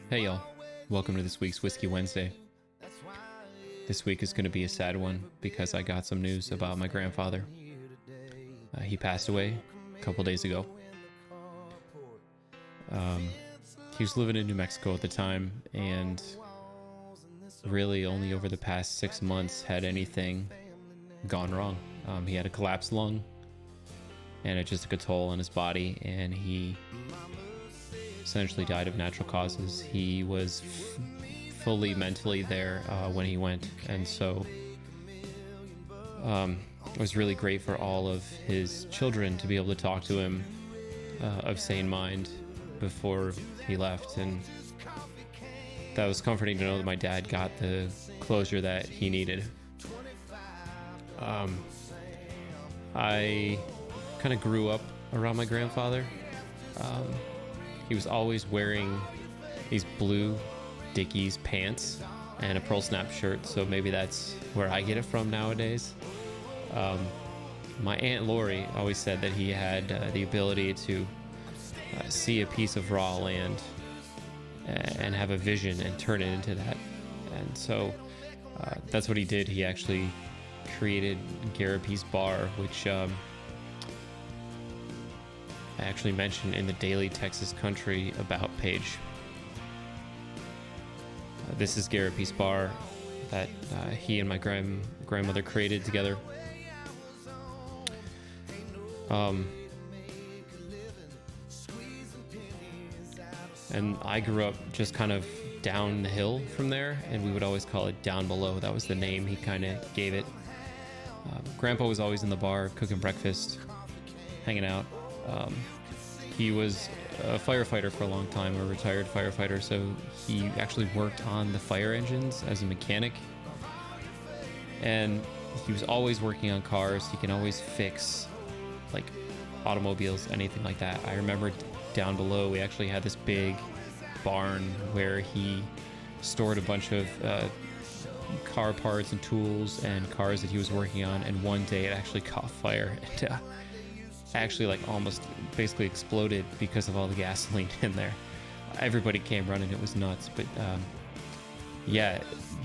Hey y'all, welcome to this week's Whiskey Wednesday. This week is going to be a sad one because I got some news about my grandfather. He passed away a couple days ago. He was living in New Mexico at the time, and really only over the past 6 months had anything gone wrong. He had a collapsed lung, and it just took a toll on his body, and he essentially died of natural causes. He was fully mentally there when he went, and so it was really great for all of his children to be able to talk to him of sane mind before he left, and that was comforting to know that my dad got the closure that he needed. I kind of grew up around my grandfather. He was always wearing these blue Dickies pants and a pearl snap shirt, so maybe that's where I get it from nowadays. My Aunt Lori always said that he had the ability to see a piece of raw land and have a vision and turn it into that. And so that's what he did. He actually created Garapi's Bar, which I actually mentioned in the Daily Texas Country About page. This is Garapi's Bar that he and my grandmother created together. And I grew up just kind of down the hill from there, and we would always call it Down Below. That was the name he kind of gave it. Grandpa was always in the bar cooking breakfast, hanging out. He was a firefighter for a long time, a retired firefighter, so he actually worked on the fire engines as a mechanic. And he was always working on cars. He can always fix like automobiles, anything like that. I remember down below we actually had this big barn where he stored a bunch of car parts and tools and cars that he was working on, and one day it actually caught fire and actually like almost basically exploded because of all the gasoline in there. Everybody came running. It was nuts. But yeah,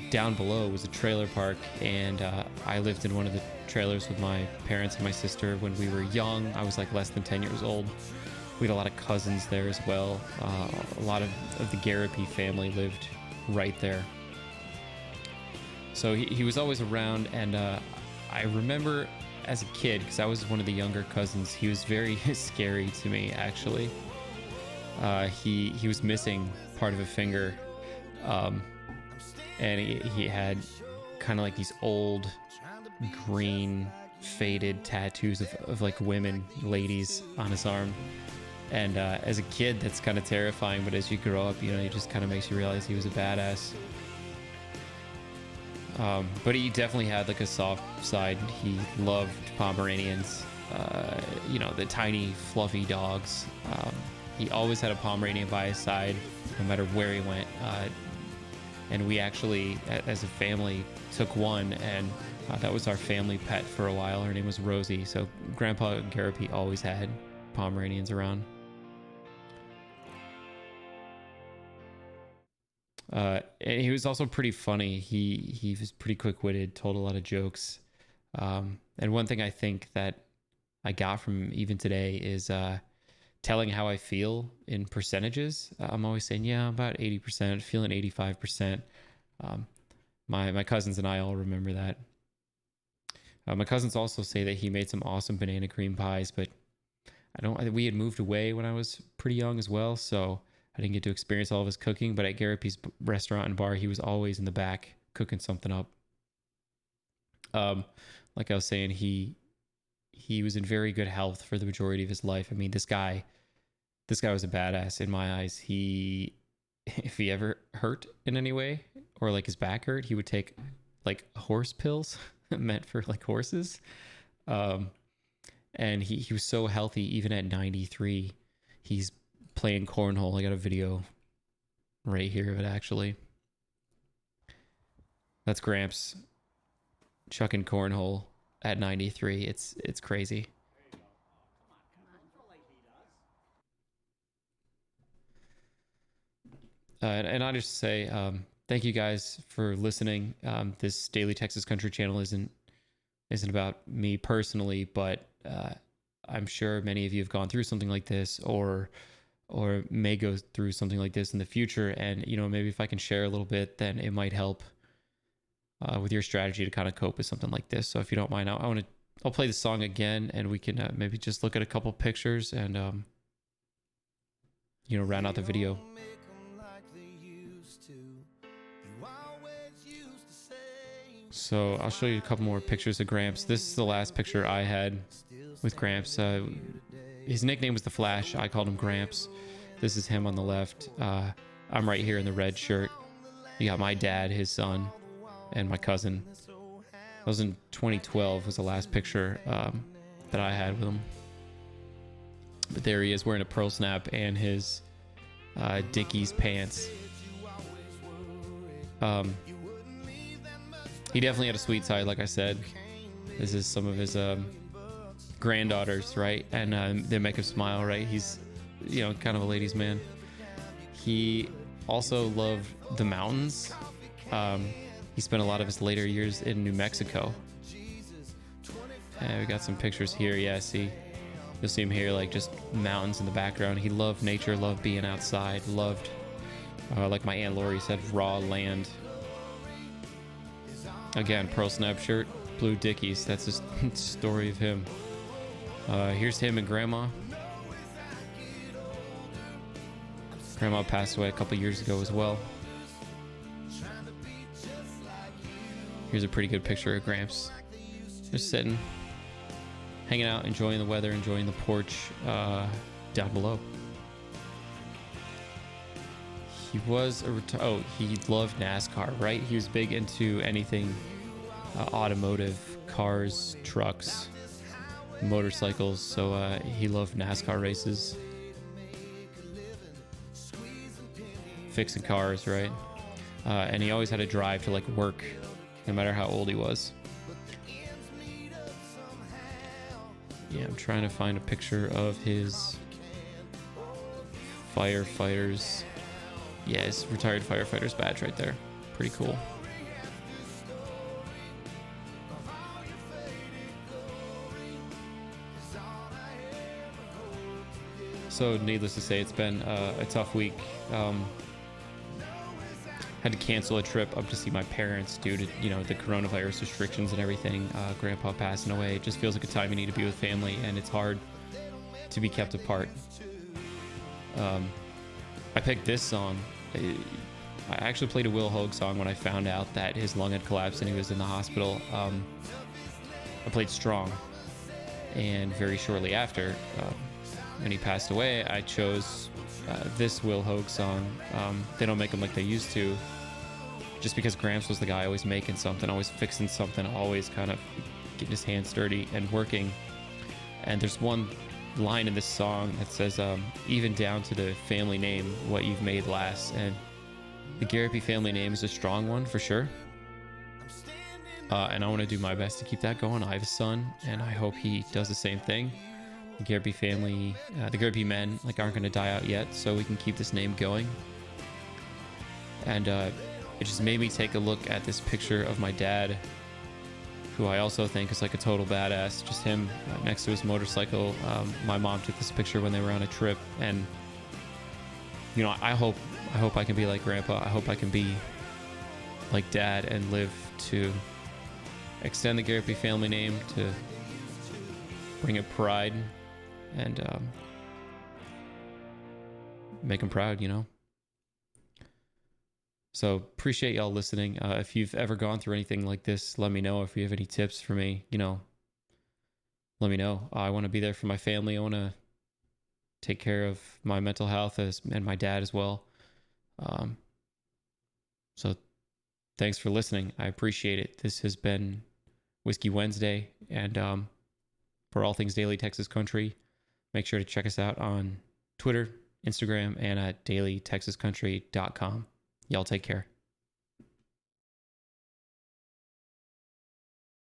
down below was a trailer park, and I lived in one of the trailers with my parents and my sister when we were young. I was like less than 10 years old. We had a lot of cousins there as well. A lot of the Garapi family lived right there. So he was always around, and I remember as a kid, because I was one of the younger cousins, he was very scary to me, actually. He was missing part of a finger, and he had kind of like these old green faded tattoos of like women, ladies on his arm. And as a kid, that's kind of terrifying, but as you grow up, you know, it just kind of makes you realize he was a badass. But he definitely had like a soft side. He loved Pomeranians, you know, the tiny fluffy dogs. He always had a Pomeranian by his side, no matter where he went. And we actually, as a family, took one, and that was our family pet for a while. Her name was Rosie. So Grandpa Garapi always had Pomeranians around. And he was also pretty funny. He was pretty quick-witted, told a lot of jokes. And one thing I think that I got from him even today is telling how I feel in percentages. I'm always saying, yeah, I'm about 80%, feeling 85%. My cousins and I all remember that. My cousins also say that he made some awesome banana cream pies, but we had moved away when I was pretty young as well, so I didn't get to experience all of his cooking. But at Garapi's restaurant and bar, he was always in the back cooking something up. Like I was saying, he was in very good health for the majority of his life. I mean, this guy was a badass in my eyes. If he ever hurt in any way, or like his back hurt, he would take like horse pills meant for like horses. And he was so healthy. Even at 93, he's playing cornhole. I got a video right here of it, actually. That's Gramps chucking cornhole at 93. It's crazy. And I just say thank you guys for listening. This Daily Texas Country channel isn't about me personally, but I'm sure many of you have gone through something like this, or may go through something like this in the future. And maybe if I can share a little bit, then it might help with your strategy to kind of cope with something like this. So if you don't mind, I'll play the song again, and we can maybe just look at a couple pictures and round out the video. So I'll show you a couple more pictures of Gramps. This is the last picture I had with Gramps. His nickname was the Flash. I called him Gramps. This is him on the left. I'm right here in the red shirt. You got my dad, his son, and my cousin. That was in 2012 was the last picture that I had with him. But there he is wearing a pearl snap and his Dickies pants. He definitely had a sweet side, like I said. This is some of his granddaughters, right? And they make him smile, right? He's, kind of a ladies' man. He also loved the mountains. He spent a lot of his later years in New Mexico. And we got some pictures here. Yeah, see, you'll see him here, like just mountains in the background. He loved nature, loved being outside, loved, like my Aunt Lori said, raw land. Again, pearl snap shirt, blue Dickies. That's the story of him. Here's him and Grandma. Grandma passed away a couple years ago as well. Here's a pretty good picture of Gramps. Just sitting, hanging out, enjoying the weather, enjoying the porch down below. He was he loved NASCAR, right? He was big into anything automotive, cars, trucks, motorcycles. So he loved NASCAR races, fixing cars, right? And he always had a drive to like work, no matter how old he was. Yeah, I'm trying to find a picture of his firefighters. Yeah, his retired firefighter's badge right there. Pretty cool. So needless to say, it's been a tough week. Had to cancel a trip up to see my parents due to, the coronavirus restrictions and everything. Grandpa passing away. It just feels like a time you need to be with family, and it's hard to be kept apart. I picked this song. I actually played a Will Hoge song when I found out that his lung had collapsed and he was in the hospital. I played Strong, and very shortly after, when he passed away, I chose this Will Hoge song. They don't make them like they used to, just because Gramps was the guy always making something, always fixing something, always kind of getting his hands dirty and working. And there's one line in this song that says, even down to the family name, what you've made last. And the Garrity family name is a strong one for sure. And I want to do my best to keep that going. I have a son, and I hope he does the same thing. The Garrity family, the Garrity men, aren't going to die out yet, so we can keep this name going. And it just made me take a look at this picture of my dad, who I also think is like a total badass. Just him next to his motorcycle. My mom took this picture when they were on a trip, and I hope I can be like Grandpa. I hope I can be like Dad and live to extend the Garrity family name, to bring it pride, and make them proud, So appreciate y'all listening. If you've ever gone through anything like this, let me know. If you have any tips for me, let me know. I want to be there for my family. I want to take care of my mental health and my dad as well. So thanks for listening. I appreciate it. This has been Whiskey Wednesday. And for all things Daily Texas Country, make sure to check us out on Twitter, Instagram, and at dailytexascountry.com. Y'all take care.